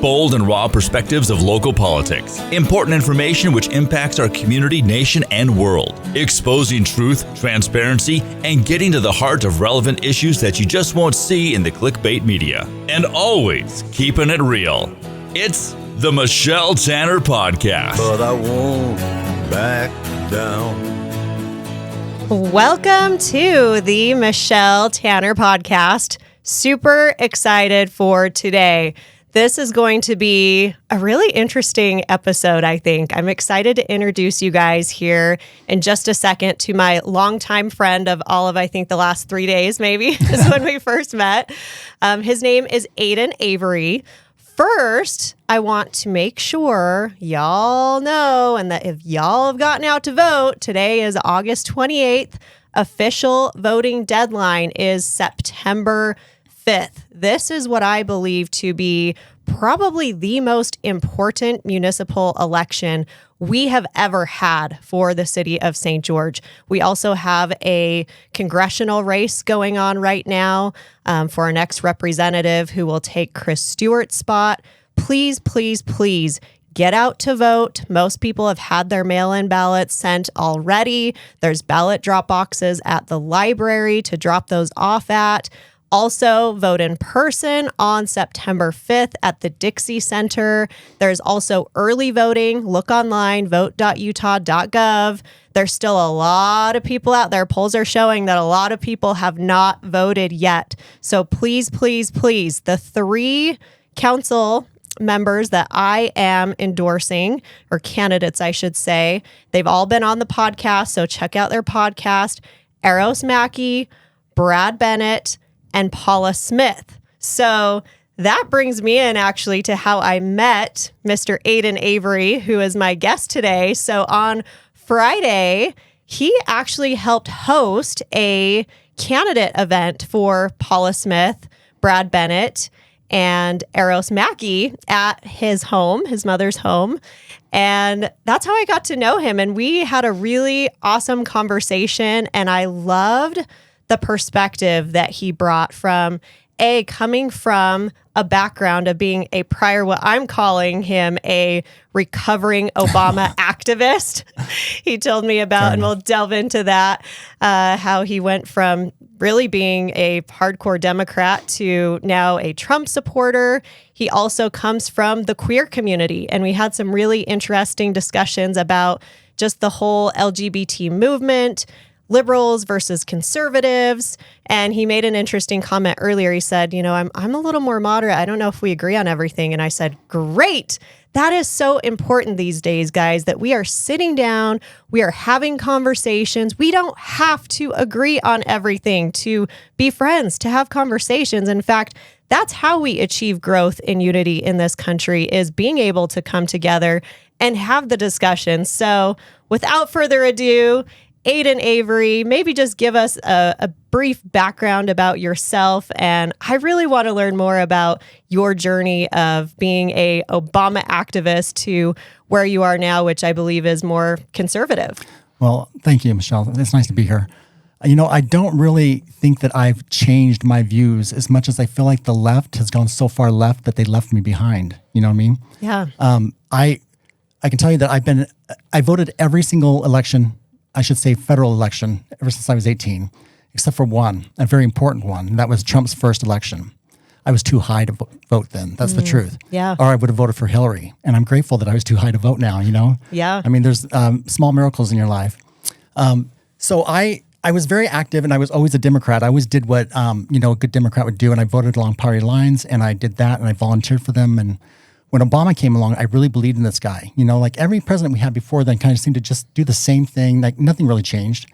Bold and raw perspectives of local politics. Important information which impacts our community, nation, and world. Exposing truth, transparency, and getting to the heart of relevant issues that you just won't see in the clickbait media. And always keeping it real. It's the Michelle Tanner Podcast. But I won't back down. Welcome to the Michelle Tanner Podcast. Super excited for today. This is going to be a really interesting episode, I think. I'm excited to introduce you guys here in just a second to my longtime friend of all of, I think, the last 3 days, maybe, is when we first met. His name is Aidan Avery. First, I want to make sure y'all know, and that if y'all have gotten out to vote, today is August 28th. Official voting deadline is September 5th. This is what I believe to be probably the most important municipal election we have ever had for the city of St. George. We also have a congressional race going on right now for our next representative who will take Chris Stewart's spot. Please, please, please get out to vote. Most people have had their mail-in ballots sent already. There's ballot drop boxes at the library to drop those off at. Also, vote in person on September 5th at the Dixie Center. There's also early voting. Look online, vote.utah.gov. There's still a lot of people out there. Polls are showing that a lot of people have not voted yet. So please, please, please, the 3 council members that I am endorsing, or candidates, I should say, they've all been on the podcast. So check out their podcast. Eros Mackey, Brad Bennett, and Paula Smith. So that brings me in actually to how I met Mr. Aidan Avery, who is my guest today. So on Friday, he actually helped host a candidate event for Paula Smith, Brad Bennett, and Eros Mackey at his home, his mother's home. And that's how I got to know him. And we had a really awesome conversation. And I loved the perspective that he brought from coming from a background of being a prior, what I'm calling him, a recovering Obama activist. He told me about, and we'll delve into that, how he went from really being a hardcore Democrat to now a Trump supporter. He also comes from the queer community, and we had some really interesting discussions about just the whole LGBT movement, liberals versus conservatives. And he made an interesting comment earlier. He said, you know, I'm a little more moderate. I don't know if we agree on everything. And I said, great. That is so important these days, guys, that we are sitting down, we are having conversations. We don't have to agree on everything to be friends, to have conversations. In fact, that's how we achieve growth and unity in this country, is being able to come together and have the discussion. So without further ado, Aidan Avery, maybe just give us a brief background about yourself. And I really want to learn more about your journey of being a Obama activist to where you are now, which I believe is more conservative. Well, thank you, Michelle. It's nice to be here. You know, I don't really think that I've changed my views as much as I feel like the left has gone so far left that they left me behind. You know what I mean? Yeah. I can tell you that I voted every single election, I should say federal election, ever since I was 18, except for one, a very important one. And that was Trump's first election. I was too high to vote then. That's the truth. Yeah. Or I would have voted for Hillary. And I'm grateful that I was too high to vote now, you know? Yeah. I mean, there's small miracles in your life. So I was very active, and I was always a Democrat. I always did what, a good Democrat would do. And I voted along party lines, and I did that, and I volunteered for them. And when Obama came along, I really believed in this guy. You know, like every president we had before then kind of seemed to just do the same thing. Like nothing really changed.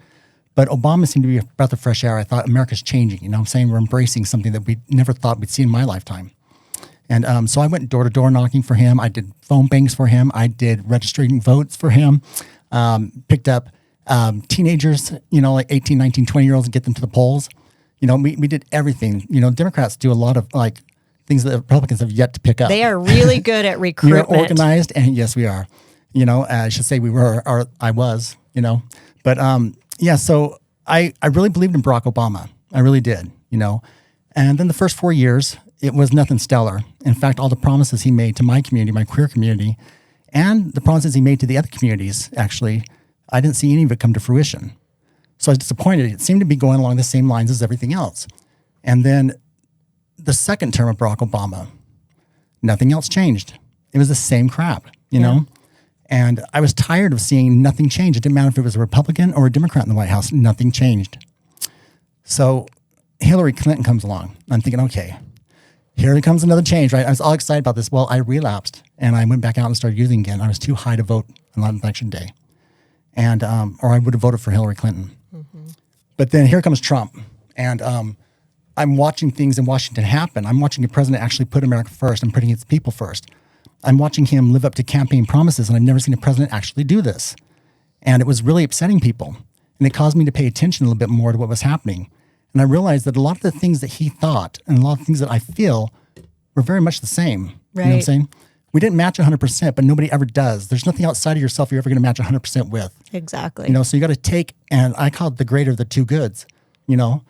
But Obama seemed to be a breath of fresh air. I thought America's changing. You know what I'm saying? We're embracing something that we never thought we'd see in my lifetime. And so I went door-to-door knocking for him. I did phone banks for him. I did registering votes for him. Picked up teenagers, like 18, 19, 20-year-olds and get them to the polls. You know, we did everything. You know, Democrats do a lot of things that Republicans have yet to pick up. They are really good at recruitment. We are organized, and yes, we are. You know, I should say we were, or I was, But so I really believed in Barack Obama. I really did, And then the first 4 years, it was nothing stellar. In fact, all the promises he made to my community, my queer community, and the promises he made to the other communities, actually, I didn't see any of it come to fruition. So I was disappointed. It seemed to be going along the same lines as everything else. And then the second term of Barack Obama, nothing else changed. It was the same crap, you know? And I was tired of seeing nothing change. It didn't matter if it was a Republican or a Democrat in the White House, nothing changed. So Hillary Clinton comes along. I'm thinking, okay, here comes another change, right? I was all excited about this. Well, I relapsed and I went back out and started using again. I was too high to vote on election day. And, or I would have voted for Hillary Clinton. Mm-hmm. But then here comes Trump. And I'm watching things in Washington happen. I'm watching the president actually put America first and putting its people first. I'm watching him live up to campaign promises, and I've never seen a president actually do this. And it was really upsetting people. And it caused me to pay attention a little bit more to what was happening. And I realized that a lot of the things that he thought and a lot of things that I feel were very much the same. Right. You know what I'm saying? We didn't match 100%, but nobody ever does. There's nothing outside of yourself you're ever going to match 100% with. Exactly. You know, so you got to take, and I call it the greater of the two goods. You know,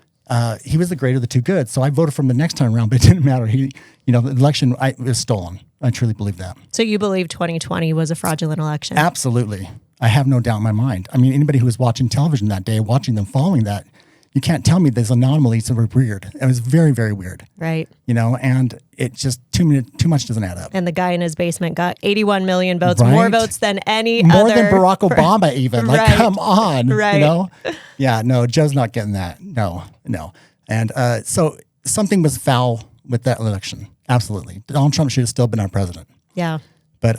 he was the greater of the two goods. So I voted for him the next time around, but it didn't matter. The election was stolen. I truly believe that. So you believe 2020 was a fraudulent election? Absolutely. I have no doubt in my mind. I mean, anybody who was watching television that day, watching them, following that, you can't tell me there's anomalies that were weird. It was very, very weird. Right. And it just too much doesn't add up. And the guy in his basement got 81 million votes, right? more votes than any more other. More than Barack Obama even. Like, right. Come on. Right. Yeah, no, Joe's not getting that. No. And so something was foul with that election. Absolutely. Donald Trump should have still been our president. Yeah. But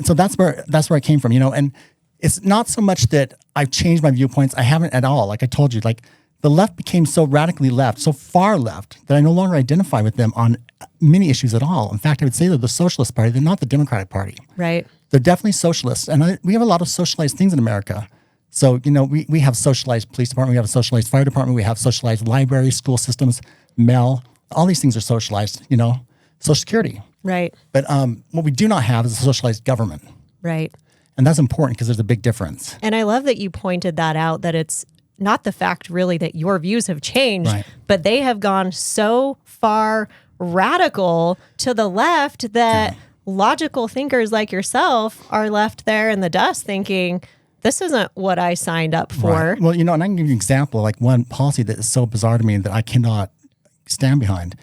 so that's where I came from, and it's not so much that I've changed my viewpoints. I haven't at all. Like I told you, like the left became so radically left, so far left, that I no longer identify with them on many issues at all. In fact, I would say they're the Socialist Party. They're not the Democratic Party. Right. They're definitely socialists. And we have a lot of socialized things in America. So, we have socialized police department. We have a socialized fire department. We have socialized libraries, school systems, mail. All these things are socialized, Social Security. Right. But what we do not have is a socialized government. Right. And that's important because there's a big difference. And I love that you pointed that out, that it's not the fact really that your views have changed, right. but they have gone so far radical to the left that logical thinkers like yourself are left there in the dust thinking, this isn't what I signed up for. Right. Well, and I can give you an example, like one policy that is so bizarre to me that I cannot stand behind,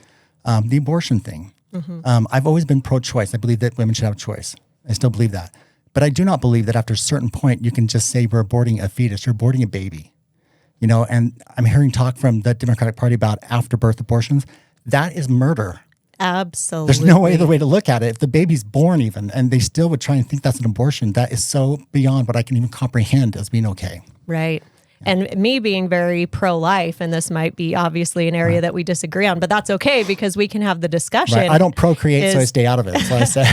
the abortion thing. Mm-hmm. I've always been pro-choice. I believe that women should have a choice. I still believe that. But I do not believe that after a certain point, you can just say we're aborting a fetus, you're aborting a baby. And I'm hearing talk from the Democratic Party about after-birth abortions. That is murder. Absolutely. There's no other way to look at it. If the baby's born even, and they still would try and think that's an abortion, that is so beyond what I can even comprehend as being okay. Right. And me being very pro-life, and this might be obviously an area that we disagree on, but that's okay because we can have the discussion. Right. I don't procreate, so I stay out of it. So I say,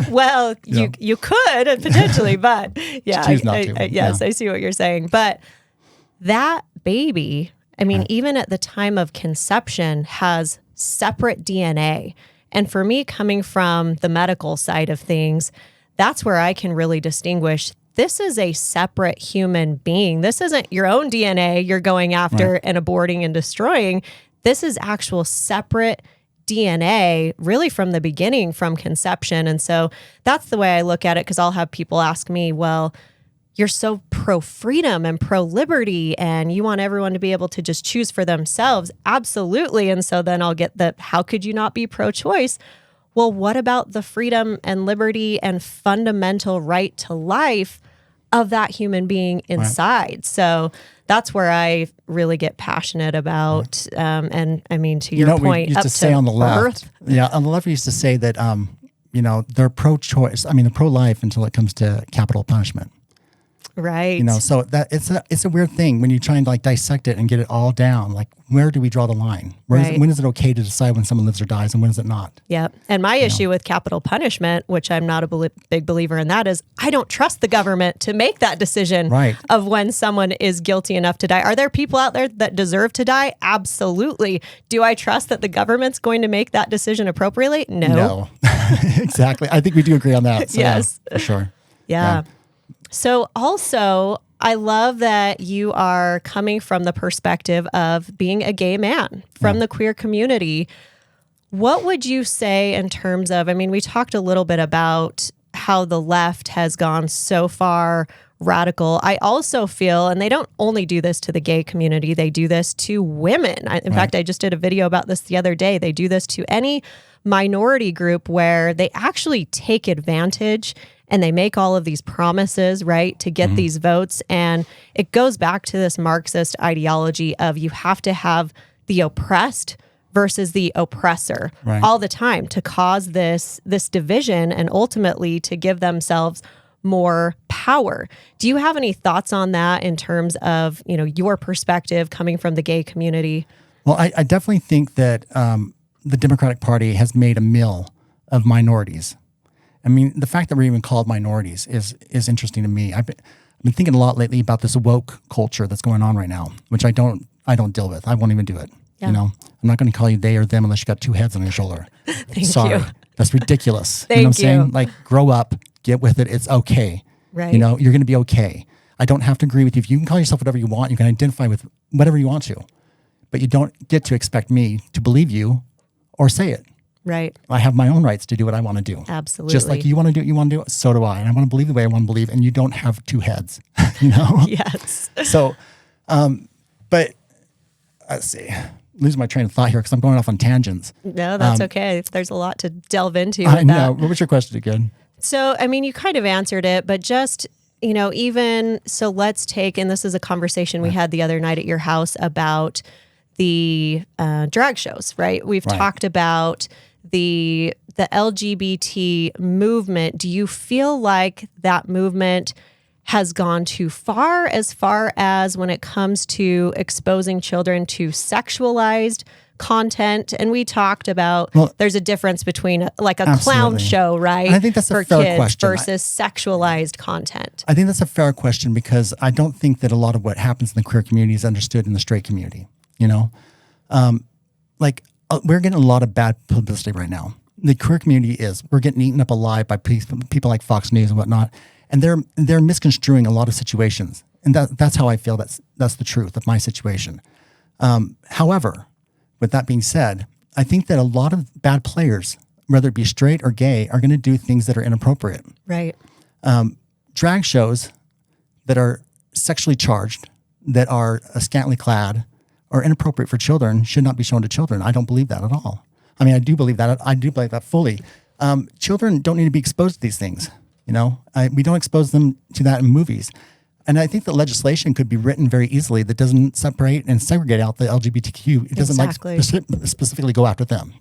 well, you could potentially, but yeah, choose not to. Yes, I see what you're saying. But that baby, I mean, even at the time of conception, has separate DNA. And for me, coming from the medical side of things, that's where I can really distinguish. This is a separate human being. This isn't your own DNA you're going after and aborting and destroying. This is actual separate DNA, really from the beginning, from conception. And so that's the way I look at it, because I'll have people ask me, well, you're so pro-freedom and pro-liberty and you want everyone to be able to just choose for themselves. Absolutely. And so then I'll get the, how could you not be pro-choice? Well, what about the freedom and liberty and fundamental right to life of that human being inside? Right. So that's where I really get passionate about. And I mean, to your point, we used up to say on the left. Yeah, on the left, we used to say that, they're pro-choice. I mean, they're pro-life until it comes to capital punishment. Right. So that it's a weird thing when you try and dissect it and get it all down. Like, where do we draw the line? When is it okay to decide when someone lives or dies, and when is it not? Yep. And my issue with capital punishment, which I'm not a big believer in that, is I don't trust the government to make that decision of when someone is guilty enough to die. Are there people out there that deserve to die? Absolutely. Do I trust that the government's going to make that decision appropriately? No. Exactly. I think we do agree on that. So, yes. For sure. Yeah. So also, I love that you are coming from the perspective of being a gay man from the queer community. What would you say in terms of, I mean, we talked a little bit about how the left has gone so far radical. I also feel, and they don't only do this to the gay community, they do this to women. In fact, I just did a video about this the other day. They do this to any minority group where they actually take advantage and they make all of these promises, right, to get these votes. And it goes back to this Marxist ideology of you have to have the oppressed versus the oppressor all the time to cause this division and ultimately to give themselves more power. Do you have any thoughts on that in terms of, your perspective coming from the gay community? Well, I definitely think that the Democratic Party has made a mill of minorities. I mean, the fact that we're even called minorities is interesting to me. I've been thinking a lot lately about this woke culture that's going on right now, which I don't deal with. I won't even do it. Yeah. I'm not going to call you they or them unless you got two heads on your shoulder. Thank you. That's ridiculous. Thank you know what I'm you. saying? Like, grow up, get with it. It's okay. Right. You're going to be okay. I don't have to agree with you. If you can call yourself whatever you want, you can identify with whatever you want to, but you don't get to expect me to believe you or say it. Right. I have my own rights to do what I want to do. Absolutely. Just like you want to do what you want to do, so do I. And I want to believe the way I want to believe, and you don't have two heads, Yes. So, but let's see. Losing my train of thought here because I'm going off on tangents. No, that's okay. There's a lot to delve into I with know. that. What was your question again? So, I mean, you kind of answered it, but just, even, so let's take, and this is a conversation we had the other night at your house about the drag shows, right? We've talked about the LGBT movement. Do you feel like that movement has gone too far as when it comes to exposing children to sexualized content? And we talked about there's a difference between like a clown show, right? And I think that's a for fair kids question. versus sexualized content. I think that's a fair question because I don't think that a lot of what happens in the queer community is understood in the straight community. We're getting a lot of bad publicity right now. The queer community we're getting eaten up alive by people like Fox News and whatnot. And they're misconstruing a lot of situations. And that's how I feel that's the truth of my situation. However, with that being said, I think that a lot of bad players, whether it be straight or gay, are going to do things that are inappropriate. Right. Drag shows that are sexually charged, that are scantily clad, or inappropriate for children should not be shown to children. I don't believe that at all. I mean, I do believe that. I do believe that fully. Children don't need to be exposed to these things. We don't expose them to that in movies. And I think the legislation could be written very easily that doesn't separate and segregate out the LGBTQ. It doesn't specifically go after them,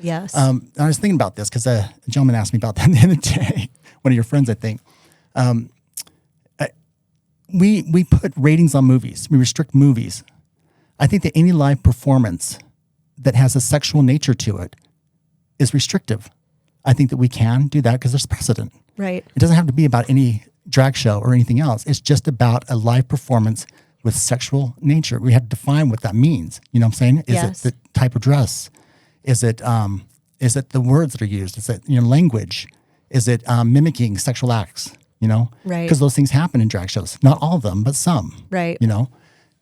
Yes. I was thinking about this because a gentleman asked me about that the other day, one of your friends, I think. We put ratings on movies. We restrict movies. I think that any live performance that has a sexual nature to it is restrictive. I think that we can do that because there's precedent. Right. It doesn't have to be about any drag show or anything else. It's just about a live performance with sexual nature. We have to define what that means. You know what I'm saying? Is it the type of dress? Is it the words that are used? Is it language? Is it mimicking sexual acts? Right. Because those things happen in drag shows. Not all of them, but some. Right.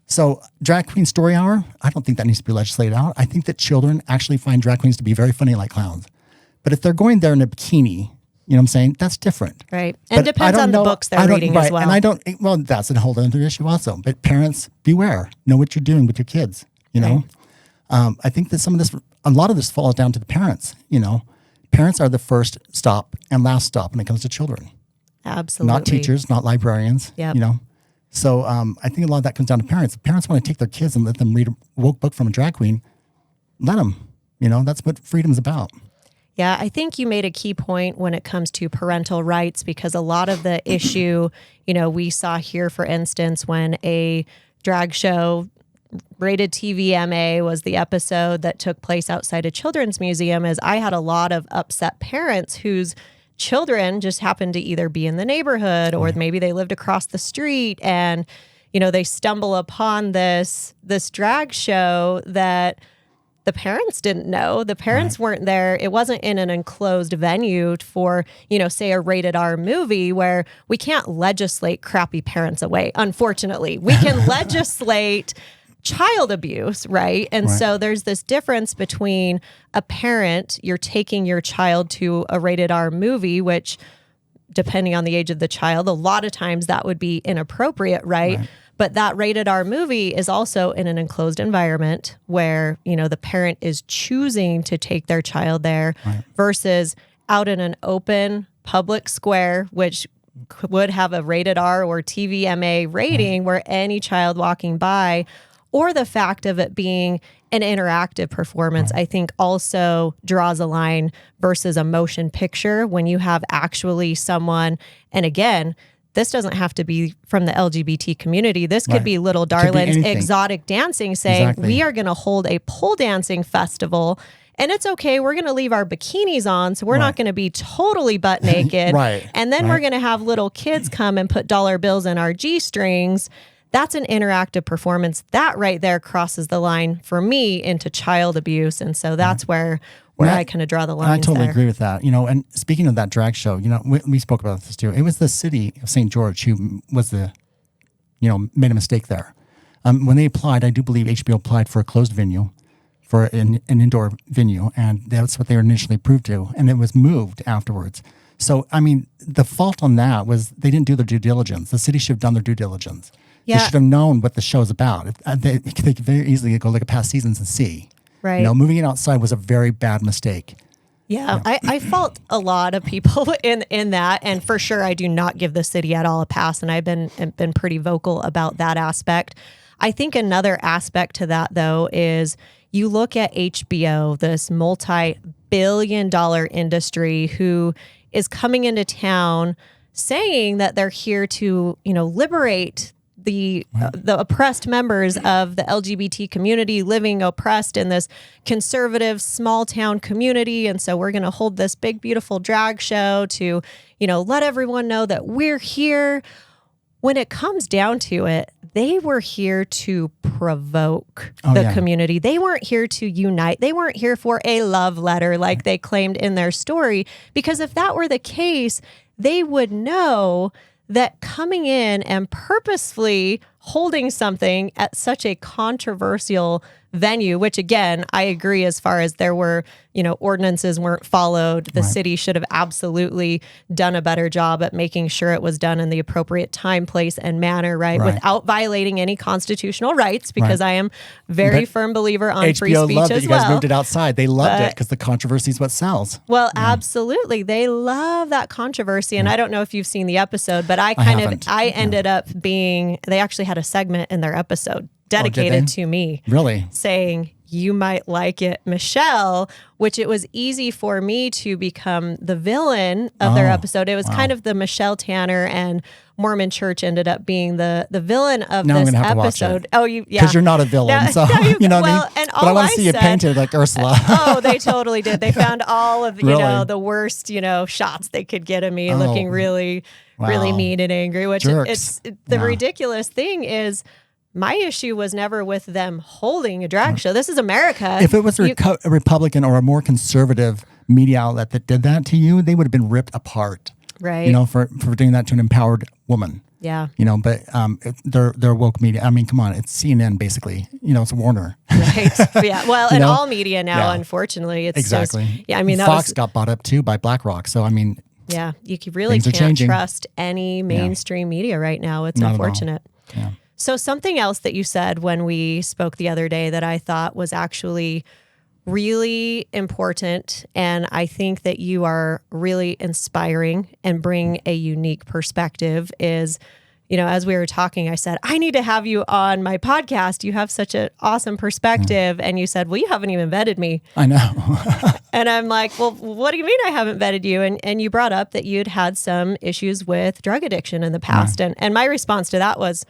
So drag queen story hour, I don't think that needs to be legislated out. I think that children actually find drag queens to be very funny like clowns. But if they're going there in a bikini, you know what I'm saying? That's different. Right. And it depends on the books they're reading as well. And that's a whole other issue also. But parents, beware. Know what you're doing with your kids, Right. I think that a lot of this falls down to the parents, Parents are the first stop and last stop when it comes to children. Absolutely. Not teachers, not librarians, Yep. So I think a lot of that comes down to parents. If parents want to take their kids and let them read a woke book from a drag queen, let them. That's what freedom is about. Yeah, I think you made a key point when it comes to parental rights because a lot of the issue, we saw here, for instance, when a drag show rated TVMA was the episode that took place outside a children's museum, is I had a lot of upset parents whose children just happened to either be in the neighborhood or maybe they lived across the street and, they stumble upon this drag show that the parents didn't know. The parents weren't there. It wasn't in an enclosed venue for, say a rated R movie where we can't legislate crappy parents away. Unfortunately, we can legislate child abuse, right? And Right. so there's this difference between a parent, you're taking your child to a rated R movie, which depending on the age of the child, a lot of times that would be inappropriate, right? But that rated R movie is also in an enclosed environment where, the parent is choosing to take their child there versus out in an open public square, which would have a rated R or TVMA rating where any child walking by, or the fact of it being an interactive performance, I think also draws a line versus a motion picture when you have actually someone, and again, this doesn't have to be from the LGBT community. This could be little darlings, exotic dancing saying, we are going to hold a pole dancing festival. And it's okay. We're going to leave our bikinis on. So we're not going to be totally butt naked. And then we're going to have little kids come and put dollar bills in our G-strings. That's an interactive performance. That right there crosses the line for me into child abuse. And so that's where I kind of draw the line. I totally agree with that. And speaking of that drag show, we spoke about this too. It was the city of St. George who was made a mistake there. When they applied, I do believe HBO applied for a closed venue, for an indoor venue, and that's what they were initially approved to, and it was moved afterwards. So, the fault on that was they didn't do their due diligence. The city should have done their due diligence. They should have known what the show is about. They could very easily go look at past seasons and see. Right. Moving it outside was a very bad mistake. Yeah. I fault a lot of people in that, and for sure I do not give the city at all a pass, and I've been pretty vocal about that aspect. I think another aspect to that, though, is you look at HBO, this multi-billion-dollar industry who is coming into town saying that they're here to, liberate the oppressed members of the LGBT community living oppressed in this conservative small town community. And so we're going to hold this big, beautiful drag show to, let everyone know that we're here. When it comes down to it, they were here to provoke the community. They weren't here to unite. They weren't here for a love letter like they claimed in their story. Because if that were the case, they would know that coming in and purposefully holding something at such a controversial venue, which again, I agree as far as there were, ordinances weren't followed. The city should have absolutely done a better job at making sure it was done in the appropriate time, place, and manner, right? Without violating any constitutional rights, because I am very firm believer on HBO free speech loved it. as You well. guys moved it outside. They loved it because the controversy is what sells. Well, absolutely. They love that controversy. And I don't know if you've seen the episode, but I ended up being, they actually had a segment in their episode dedicated to me. Really? Saying, you might like it, Michelle, which it was easy for me to become the villain of their episode. It was kind of the Michelle Tanner and Mormon Church ended up being the villain of now this I'm gonna have episode. To watch it. Because you're not a villain. So, you know what I mean? And but I want to see you painted like Ursula. Oh, they totally did. They found all of, the worst, shots they could get of me looking really mean and angry, which the ridiculous thing is, my issue was never with them holding a drag show. This is America. If it was a Republican or a more conservative media outlet that did that to you, they would have been ripped apart. Right. For doing that to an empowered woman. Yeah. But they're woke media. I mean, come on, it's CNN basically. It's Warner. Right. Yeah. Well, and all media now, unfortunately, it's exactly. just, Fox got bought up too by BlackRock. So yeah, you really can't trust any mainstream media right now. It's unfortunate. Yeah. So something else that you said when we spoke the other day that I thought was actually really important, and I think that you are really inspiring and bring a unique perspective is, as we were talking, I said, I need to have you on my podcast. You have such an awesome perspective. And you said, well, you haven't even vetted me. I know. And I'm like, well, what do you mean I haven't vetted you? And you brought up that you'd had some issues with drug addiction in the past. And my response to that was,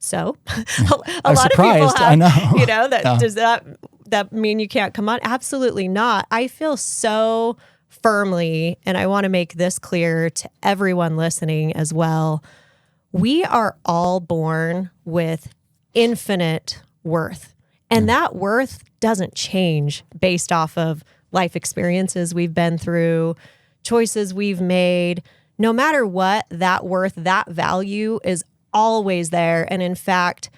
so a lot of people have, I know. does that mean you can't come on? Absolutely not. I feel so firmly, and I want to make this clear to everyone listening as well. We are all born with infinite worth, and that worth doesn't change based off of life experiences we've been through, choices we've made. No matter what, that worth, that value is always there. And in fact,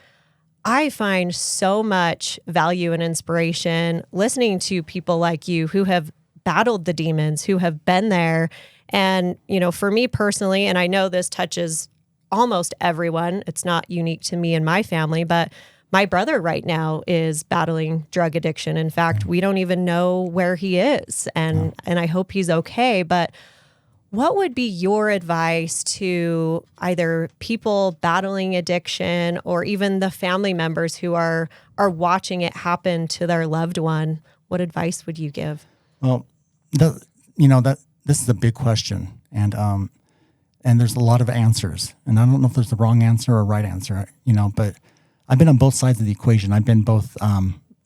I find so much value and inspiration listening to people like you who have battled the demons, who have been there. And, for me personally, and I know this touches almost everyone, it's not unique to me and my family, but my brother right now is battling drug addiction. In fact, we don't even know where he is, and I hope he's okay. But what would be your advice to either people battling addiction or even the family members who are watching it happen to their loved one? What advice would you give? Well, this is a big question, and there's a lot of answers, and I don't know if there's the wrong answer or right answer, but I've been on both sides of the equation. I've been both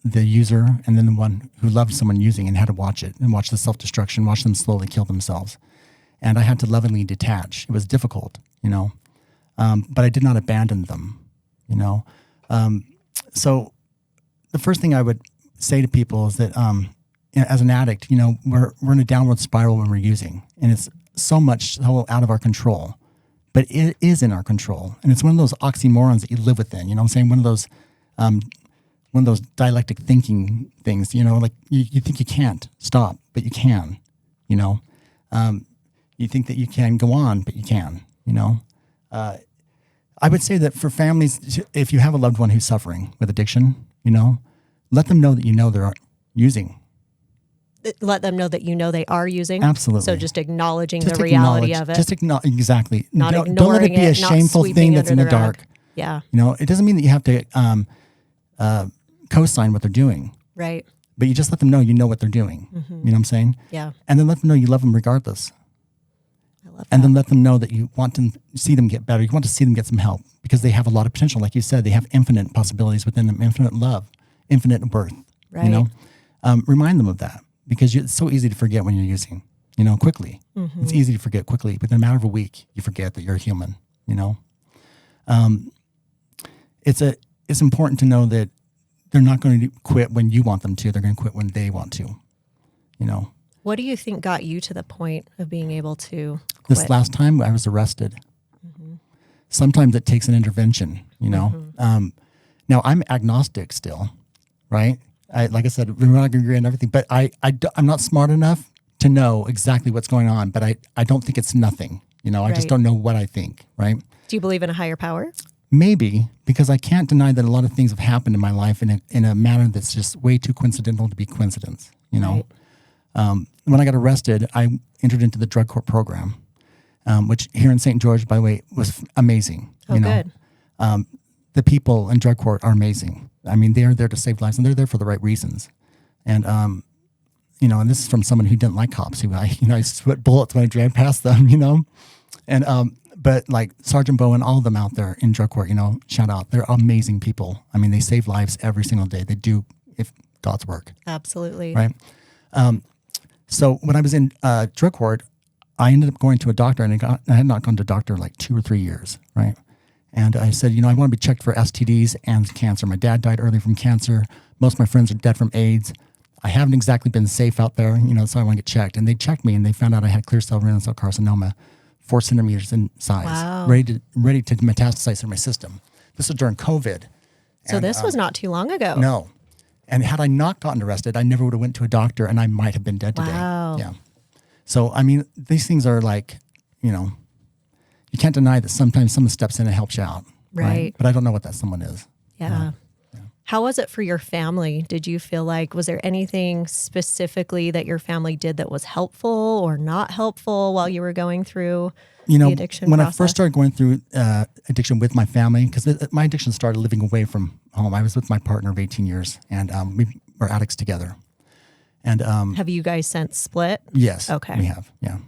the user and then the one who loved someone using and had to watch it and watch the self-destruction, watch them slowly kill themselves. And I had to lovingly detach. It was difficult, but I did not abandon them, So the first thing I would say to people is that as an addict, we're in a downward spiral when we're using, and it's so much so out of our control, but it is in our control. And it's one of those oxymorons that you live within, what I'm saying? One of those dialectic thinking things, like you think you can't stop, but you can, you think that you can go on, but you can, I would say that for families, if you have a loved one who's suffering with addiction, let them know that they're using. Let them know that they are using. Absolutely. So just acknowledging the reality of it. Just acknowledge, exactly. Not don't ignoring let it be a shameful thing that's in the dark. Yeah. It doesn't mean that you have to co-sign what they're doing. Right. But you just let them know what they're doing. Mm-hmm. You know what I'm saying? Yeah. And then let them know you love them regardless. I love that. And then let them know that you want to see them get better. You want to see them get some help because they have a lot of potential. Like you said, they have infinite possibilities within them, infinite love, infinite worth. Right. Remind them of that because it's so easy to forget when you're using, quickly. Mm-hmm. It's easy to forget quickly. Within a matter of a week, you forget that you're a human, It's important to know that they're not going to quit when you want them to. They're going to quit when they want to, What do you think got you to the point of being able to quit? This last time I was arrested. Mm-hmm. Sometimes it takes an intervention, Mm-hmm. Now I'm agnostic still, right? Like I said, we're not going to agree on everything, but I'm not smart enough to know exactly what's going on, but I don't think it's nothing, I just don't know what I think, right? Do you believe in a higher power? Maybe, because I can't deny that a lot of things have happened in my life in a manner that's just way too coincidental to be coincidence, Right. When I got arrested, I entered into the drug court program, which here in St. George, by the way, was amazing. Good. The people in drug court are amazing. I mean, they are there to save lives, and they're there for the right reasons. And and this is from someone who didn't like cops. Who I sweat bullets when I drive past them. And but like Sergeant Bowen, all of them out there in drug court, shout out. They're amazing people. I mean, they save lives every single day. They do God's work. Absolutely. Right. So when I was in drug court, I ended up going to a doctor, and I had not gone to a doctor in like 2 or 3 years. Right. And I said, I want to be checked for STDs and cancer. My dad died early from cancer. Most of my friends are dead from AIDS. I haven't exactly been safe out there, so I want to get checked. And they checked me, and they found out I had clear cell renal cell carcinoma, 4 centimeters in size, wow. ready to metastasize through my system. This was during COVID. So this was not too long ago. No. And had I not gotten arrested, I never would have went to a doctor, and I might have been dead today. Wow. Yeah. So, I mean, these things are like, you can't deny that sometimes someone steps in and helps you out. Right. But I don't know what that someone is. Yeah. How was it for your family? Did you feel like, was there anything specifically that your family did that was helpful or not helpful while you were going through the addiction when process? I first started going through addiction with my family, because my addiction started living away from home. I was with my partner of 18 years, and we were addicts together. And have you guys since split? Yes. Okay. We have, yeah.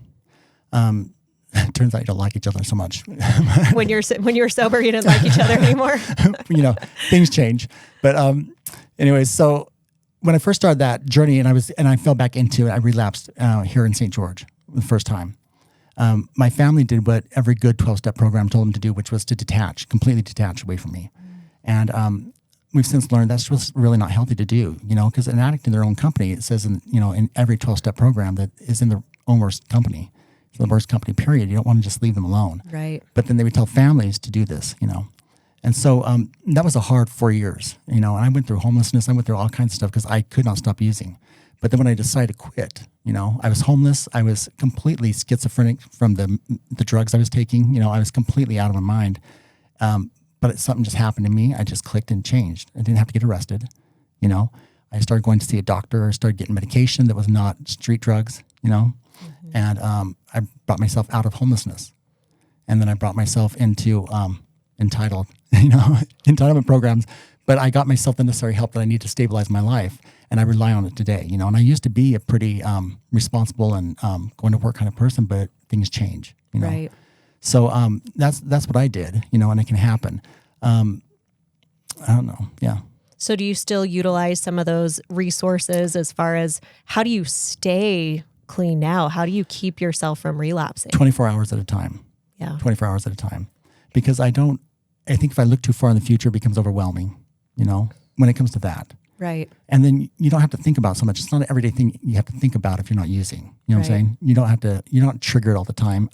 Turns out you don't like each other so much. when you're sober, you didn't like each other anymore. Things change. But anyways, so when I first started that journey, and I fell back into it, I relapsed here in St. George the first time. My family did what every good 12-step program told them to do, which was to completely detach away from me. And we've since learned that's just really not healthy to do, because an addict in their own company, it says in every 12-step program that is in their own worst company. The worst company, period. You don't want to just leave them alone. Right. But then they would tell families to do this, And so that was a hard 4 years, and I went through homelessness. I went through all kinds of stuff because I could not stop using. But then when I decided to quit, I was homeless. I was completely schizophrenic from the drugs I was taking. I was completely out of my mind. But something just happened to me. I just clicked and changed. I didn't have to get arrested. I started going to see a doctor. I started getting medication that was not street drugs, and I brought myself out of homelessness. And then I brought myself into entitlement programs. But I got myself the necessary help that I need to stabilize my life, and I rely on it today. And I used to be a pretty responsible and going to work kind of person, but things change. Right. So that's what I did. And it can happen. I don't know. Yeah. So do you still utilize some of those resources as far as how do you stay clean now? How do you keep yourself from relapsing? 24 hours at a time. Yeah. 24 hours at a time. Because I think if I look too far in the future, it becomes overwhelming, when it comes to that. Right. And then you don't have to think about so much. It's not an everyday thing you have to think about if you're not using. You know what I'm saying? You're not triggered all the time.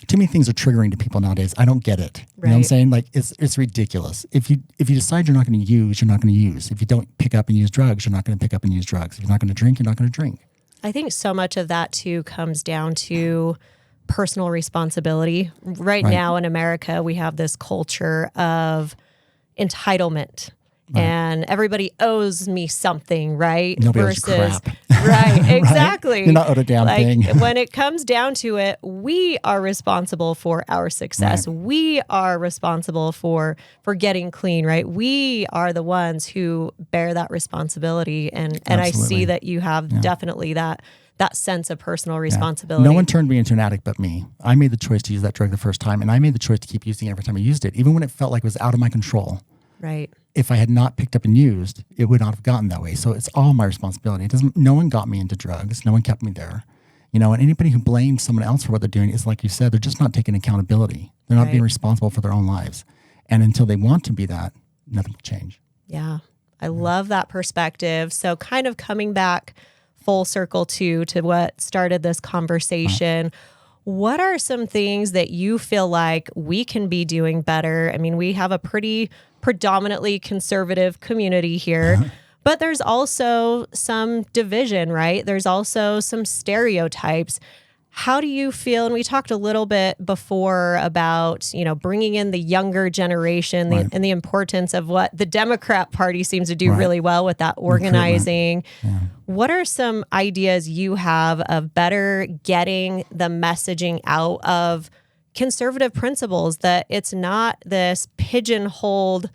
Too many things are triggering to people nowadays. I don't get it. You know what I'm saying? Like it's ridiculous. If you decide you're not going to use, you're not going to use. If you don't pick up and use drugs, you're not going to pick up and use drugs. If you're not going to drink, you're not going to drink. I think so much of that too comes down to personal responsibility. Right now in America, we have this culture of entitlement. Right. And everybody owes me something, right? Nobody owes you crap. Right, exactly. You're not owed a damn thing. When it comes down to it, we are responsible for our success. Right. We are responsible for getting clean, right? We are the ones who bear that responsibility. And I see that you have definitely that sense of personal responsibility. No one turned me into an addict but me. I made the choice to use that drug the first time, and I made the choice to keep using it every time I used it, even when it felt like it was out of my control. Right. If I had not picked up and used, it would not have gotten that way. So it's all my responsibility. No one got me into drugs. No one kept me there. And anybody who blames someone else for what they're doing is, like you said, they're just not taking accountability. They're not being responsible for their own lives. And until they want to be that, nothing will change. Yeah. I love that perspective. So kind of coming back full circle to what started this conversation, what are some things that you feel like we can be doing better? I mean, we have a pretty predominantly conservative community here, but there's also some division, right? There's also some stereotypes. How do you feel? And we talked a little bit before about, bringing in the younger generation and the importance of what the Democrat Party seems to do really well with that organizing. Yeah. What are some ideas you have of better getting the messaging out of conservative principles, that it's not this pigeonholed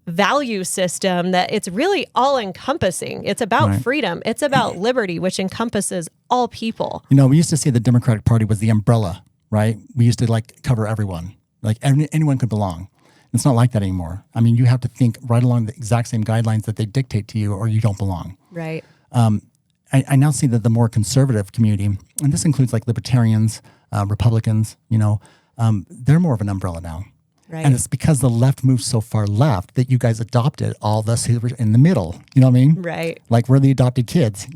value system, that it's really all encompassing? It's about freedom. It's about liberty, which encompasses all people. We used to say the Democratic Party was the umbrella, right? We used to cover everyone, anyone could belong. It's not like that anymore. I mean, you have to think right along the exact same guidelines that they dictate to you, or you don't belong. Right. I now see that the more conservative community, and this includes libertarians, Republicans, they're more of an umbrella now. Right. And it's because the left moved so far left that you guys adopted all of us who were in the middle. You know what I mean? Right. Like we're the adopted kids,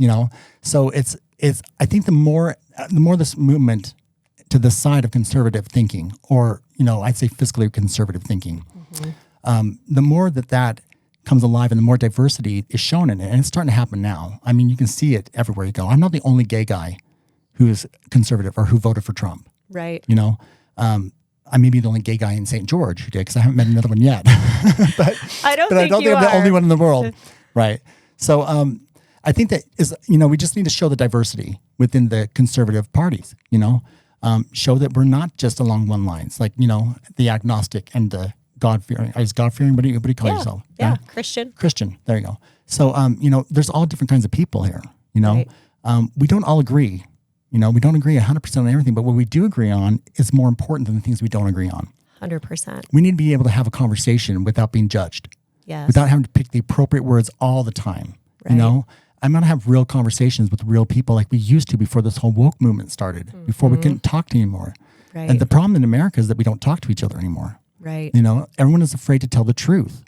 So it's I think the more this movement to the side of conservative thinking, or, I'd say fiscally conservative thinking, the more that comes alive and the more diversity is shown in it. And it's starting to happen now. I mean, you can see it everywhere you go. I'm not the only gay guy who is conservative or who voted for Trump. Right. I may be the only gay guy in St. George who did, because I haven't met another one yet. but I don't think I'm the only one in the world. Right. So I think that we just need to show the diversity within the conservative parties, show that we're not just along one lines, the agnostic and the God-fearing. Is God-fearing? What do you call yourself? Yeah, Christian. Christian. There you go. So, there's all different kinds of people here, Right. We don't all agree. We don't agree 100% on everything, but what we do agree on is more important than the things we don't agree on. 100%. We need to be able to have a conversation without being judged. Yes. Without having to pick the appropriate words all the time. Right. I'm going to have real conversations with real people like we used to before this whole woke movement started, before we couldn't talk to anymore. Right. And the problem in America is that we don't talk to each other anymore. Right. Everyone is afraid to tell the truth.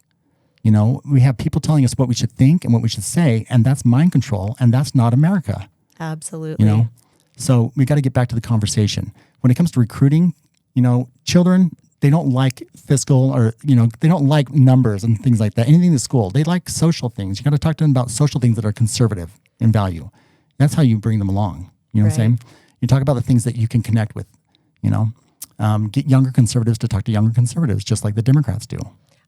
We have people telling us what we should think and what we should say, and that's mind control, and that's not America. Absolutely. So we got to get back to the conversation. When it comes to recruiting, children, they don't like fiscal or, they don't like numbers and things like that. Anything in the school. They like social things. You got to talk to them about social things that are conservative in value. That's how you bring them along. You know what I'm saying? You talk about the things that you can connect with, get younger conservatives to talk to younger conservatives, just like the Democrats do.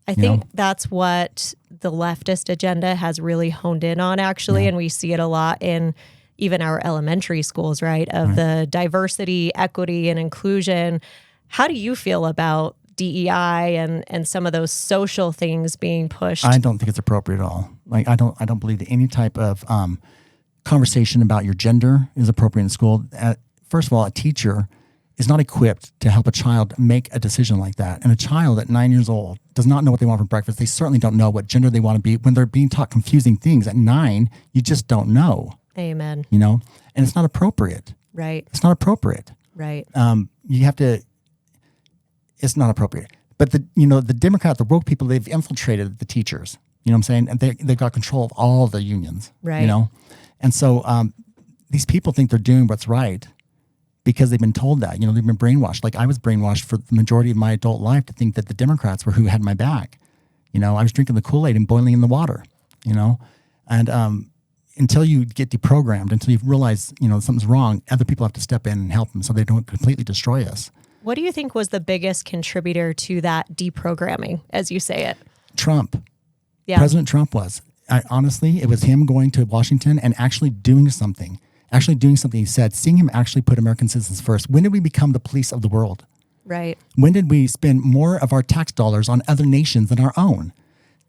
I think that's what the leftist agenda has really honed in on, actually. And we see it a lot in even our elementary schools, right? Of the diversity, equity, and inclusion. How do you feel about DEI and some of those social things being pushed? I don't think it's appropriate at all. Like, I don't believe that any type of conversation about your gender is appropriate in school. First of all, a teacher is not equipped to help a child make a decision like that. And a child at 9 years old does not know what they want for breakfast. They certainly don't know what gender they want to be. When they're being taught confusing things at 9, you just don't know. Amen. And it's not appropriate. Right. It's not appropriate. Right. You have to, it's not appropriate. But the Democrat, the woke people, they've infiltrated the teachers. You know what I'm saying? And they've got control of all the unions. Right. And so these people think they're doing what's right because they've been told that. They've been brainwashed. Like, I was brainwashed for the majority of my adult life to think that the Democrats were who had my back. I was drinking the Kool-Aid and boiling in the water, and until you get deprogrammed, until you realize, something's wrong, other people have to step in and help them so they don't completely destroy us. What do you think was the biggest contributor to that deprogramming, as you say it? Trump. Yeah. President Trump was. Honestly, it was him going to Washington and actually doing something. He said, seeing him actually put American citizens first. When did we become the police of the world? Right. When did we spend more of our tax dollars on other nations than our own?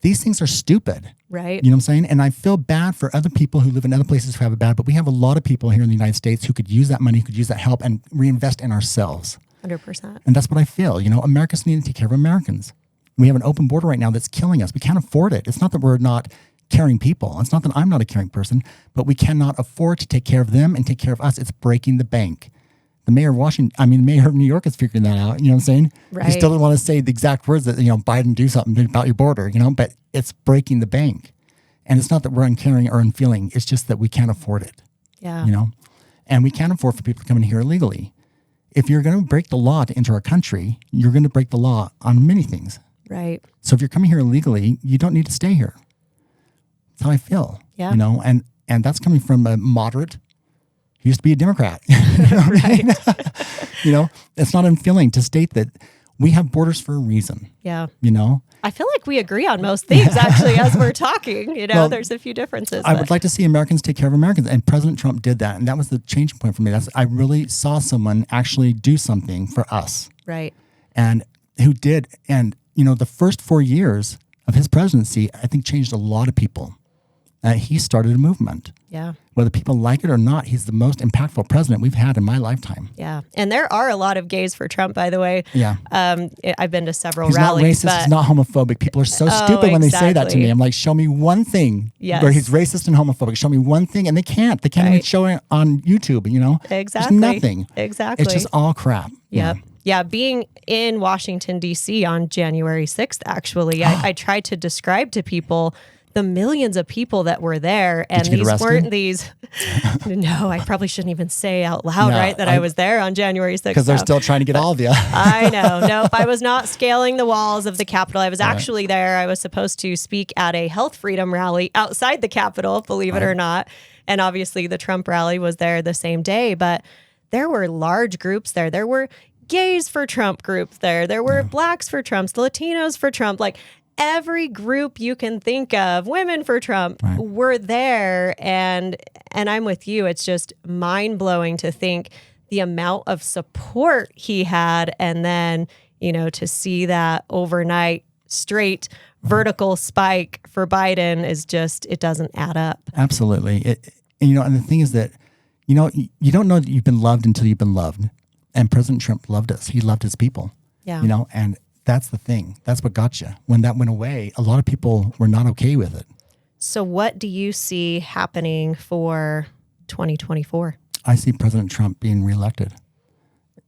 These things are stupid. Right. You know what I'm saying? And I feel bad for other people who live in other places who have it bad, but we have a lot of people here in the United States who could use that money, who could use that help and reinvest in ourselves. 100%. And that's what I feel. Americans need to take care of Americans. We have an open border right now that's killing us. We can't afford it. It's not that we're not caring people. It's not that I'm not a caring person, but we cannot afford to take care of them and take care of us. It's breaking the bank. The mayor of New York is figuring that out. You know what I'm saying? Right. He still doesn't want to say the exact words that, Biden do something about your border, but it's breaking the bank. And it's not that we're uncaring or unfeeling. It's just that we can't afford it. Yeah. And we can't afford for people to come in here illegally. If you're going to break the law to enter our country, you're going to break the law on many things. Right. So if you're coming here illegally, you don't need to stay here. That's how I feel. Yeah. And that's coming from a moderate who used to be a Democrat. Right. It's not unfeeling to state that we have borders for a reason. Yeah. I feel like we agree on most things, actually, as we're talking. Well, there's a few differences. I would like to see Americans take care of Americans, and President Trump did that, and that was the changing point for me. I really saw someone actually do something for us. Right. And who did, and the first 4 years of his presidency, I think changed a lot of people. He started a movement. Yeah. Whether people like it or not, he's the most impactful president we've had in my lifetime. Yeah. And there are a lot of gays for Trump, by the way. Yeah. I've been to several he's rallies. He's not racist. He's not homophobic. People are so stupid when they say that to me. I'm like, show me one thing where he's racist and homophobic. Show me one thing. And they can't. They can't even show it on YouTube, Exactly. There's nothing. Exactly. It's just all crap. Yep. Yeah, being in Washington, D.C. on January 6th, actually, I tried to describe to people the millions of people that were there. And these weren't these, no, I probably shouldn't even say out loud, right, that I was there on January 6th. Because they're still trying to get all of you. I know. Nope, I was not scaling the walls of the Capitol. I was actually there. I was supposed to speak at a health freedom rally outside the Capitol, believe it or not. And obviously the Trump rally was there the same day. But there were large groups there. There were gays for Trump groups there. There were blacks for Trump, Latinos for Trump, like every group you can think of, women for Trump were there. And I'm with you. It's just mind blowing to think the amount of support he had. And then, to see that overnight straight vertical spike for Biden is just, it doesn't add up. Absolutely. And the thing is that, you don't know that you've been loved until you've been loved. And President Trump loved us. He loved his people. Yeah. And that's the thing. That's what got you. When that went away, a lot of people were not okay with it. So what do you see happening for 2024? I see President Trump being reelected.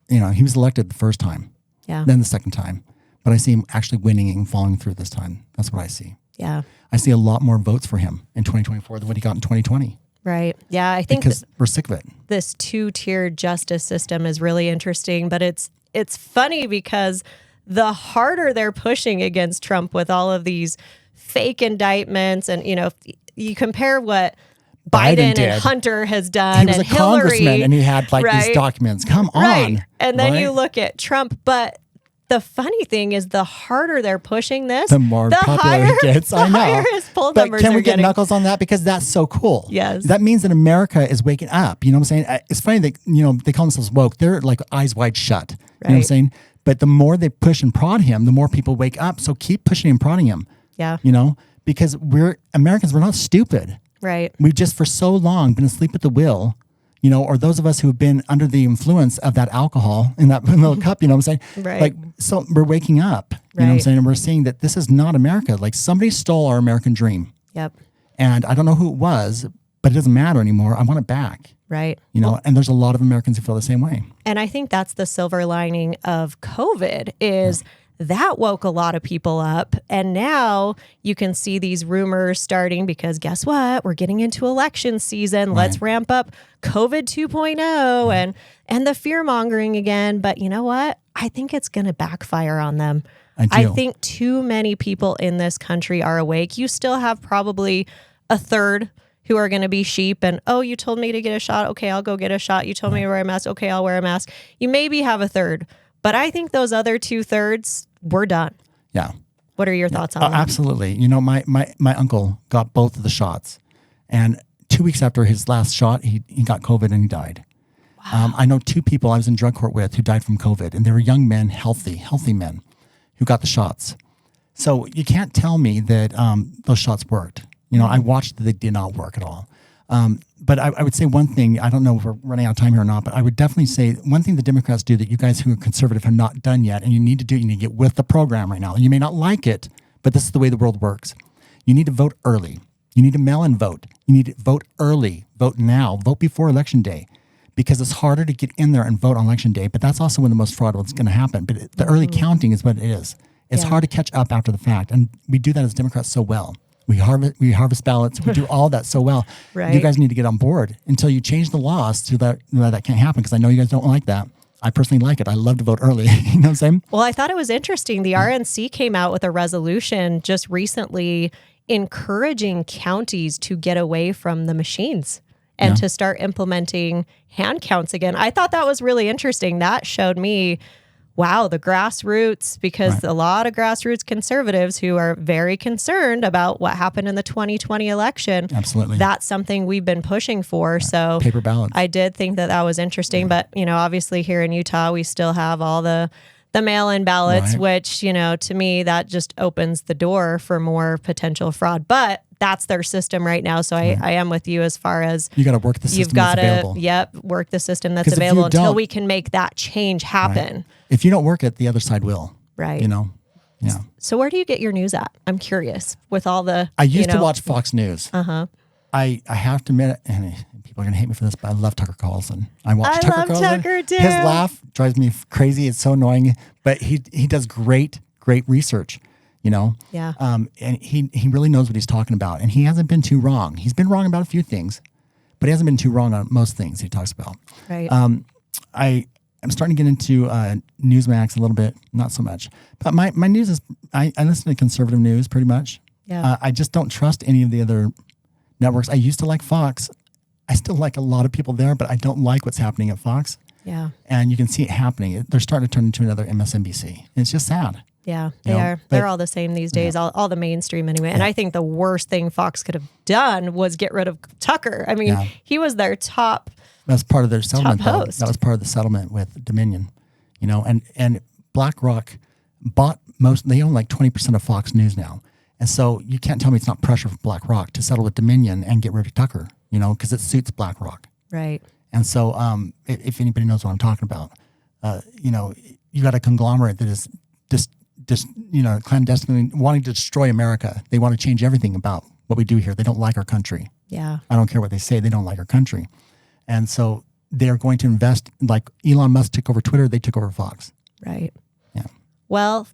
He was elected the first time. Yeah. Then the second time. But I see him actually winning and following through this time. That's what I see. Yeah. I see a lot more votes for him in 2024 than what he got in 2020. Right. Yeah, I think because we're sick of it. This two-tiered justice system is really interesting, but it's funny because the harder they're pushing against Trump with all of these fake indictments. And, if you compare what Biden did. and Hunter has done, He was and a Hillary, congressman and he had like right? these documents. Come Right. on. And then right? you look at Trump, but the funny thing is the harder they're pushing this, the more popular he gets. I know. The higher his poll but numbers can are we get getting. knuckles on that? Because that's so cool. Yes. That means that America is waking up. You know what I'm saying? It's funny that, they call themselves woke. They're like eyes wide shut. You know what I'm Right. saying? But the more they push and prod him, the more people wake up. So keep pushing and prodding him. Yeah. Because we're Americans, we're not stupid. Right. We've just for so long been asleep at the wheel, or those of us who have been under the influence of that alcohol in that little cup, you know what I'm saying? Right. Like, so we're waking up, you know what I'm Right. saying? And we're seeing that this is not America. Like somebody stole our American dream. Yep. And I don't know who it was, but it doesn't matter anymore. I want it back, Right. and there's a lot of Americans who feel the same way. And I think that's the silver lining of COVID is that woke a lot of people up. And now you can see these rumors starting because guess what? We're getting into election season. Let's ramp up COVID 2.0 and the fear mongering again. But you know what? I think it's going to backfire on them. I think too many people in this country are awake. You still have probably a third who are going to be sheep and, oh, you told me to get a shot. Okay, I'll go get a shot. You told me to wear a mask. Okay, I'll wear a mask. You maybe have a third. But I think those other 2/3, we're done. Yeah. What are your thoughts on that? Absolutely. My uncle got both of the shots. And 2 weeks after his last shot, he got COVID and he died. Wow. I know 2 people I was in drug court with who died from COVID. And they were young men, healthy men who got the shots. So you can't tell me that those shots worked. I watched that they did not work at all. But I would say one thing, I don't know if we're running out of time here or not, but I would definitely say one thing the Democrats do that you guys who are conservative have not done yet, and you need to do, you need to get with the program right now. You may not like it, but this is the way the world works. You need to vote early. You need to mail-in vote. You need to vote early, vote now, vote before Election Day, because it's harder to get in there and vote on Election Day, but that's also when the most fraud is going to happen. But the early counting is what it is. It's hard to catch up after the fact, and we do that as Democrats so well. We harvest ballots. We do all that so well. Right. You guys need to get on board until you change the laws so that can't happen, because I know you guys don't like that. I personally like it. I love to vote early. You know what I'm saying? Well, I thought it was interesting. The RNC came out with a resolution just recently encouraging counties to get away from the machines and to start implementing hand counts again. I thought that was really interesting. That showed me, wow, the grassroots, because a lot of grassroots conservatives who are very concerned about what happened in the 2020 election. Absolutely. That's something we've been pushing for. So Paper ballots. I did think that was interesting. But, obviously here in Utah, we still have all the mail-in ballots, which, to me, that just opens the door for more potential fraud. But that's their system right now. So I am with you as far as you got to work the system that's available. Work the system that's available until we can make that change happen. Right. If you don't work it, the other side will. Right. Yeah. So where do you get your news at? I'm curious with all the. I used to watch Fox News. Uh-huh. I have to admit, and people are going to hate me for this, but I love Tucker Carlson. I watch Tucker Carlson. Tucker too. His laugh drives me crazy. It's so annoying, but he does great research. Yeah. And he really knows what he's talking about, and he hasn't been too wrong. He's been wrong about a few things, but he hasn't been too wrong on most things he talks about. Right. I'm starting to get into Newsmax a little bit, not so much, but my news is I listen to conservative news pretty much. Yeah. I just don't trust any of the other networks. I used to like Fox. I still like a lot of people there, but I don't like what's happening at Fox. Yeah. And you can see it happening. They're starting to turn into another MSNBC. It's just sad. Yeah, they are. They're all the same these days, all the mainstream anyway. And I think the worst thing Fox could have done was get rid of Tucker. I mean, he was their top. That's part of their settlement. Top host. That was part of the settlement with Dominion, and BlackRock bought they own like 20% of Fox News now. And so you can't tell me it's not pressure from BlackRock to settle with Dominion and get rid of Tucker, because it suits BlackRock. Right. And so if anybody knows what I'm talking about, you got a conglomerate that is just clandestinely wanting to destroy America. They want to change everything about what we do here. They don't like our country. Yeah. I don't care what they say. They don't like our country. And so they're going to invest, like Elon Musk took over Twitter, they took over Fox. Right. Yeah. Well,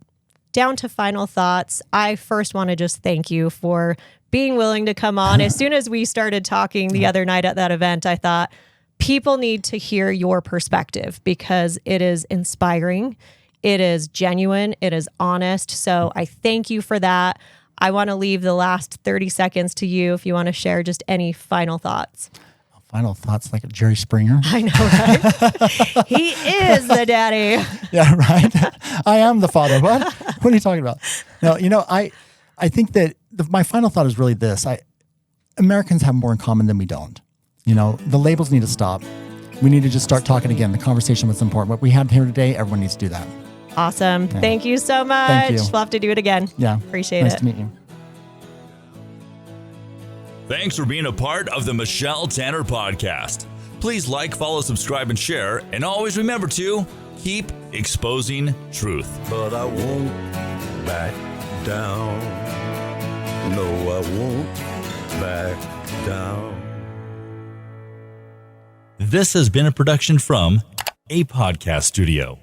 down to final thoughts. I first want to just thank you for being willing to come on. As soon as we started talking the other night at that event, I thought people need to hear your perspective because it is inspiring. it is genuine, it is honest. So I thank you for that. I want to leave the last 30 seconds to you if you want to share just any final thoughts. Final thoughts like a Jerry Springer. I know, right? He is the daddy. Yeah, right. I am the father. What are you talking about? No, I think that my final thought is really this. Americans have more in common than we don't. The labels need to stop. We need to just start talking again. The conversation was important. What we had here today, everyone needs to do that. Awesome. Yeah. Thank you so much. Thank you. We'll have to do it again. Yeah. Appreciate nice it. Nice to meet you. Thanks for being a part of the Michelle Tanner Podcast. Please like, follow, subscribe, and share. And always remember to keep exposing truth. But I won't back down. No, I won't back down. This has been a production from a podcast studio.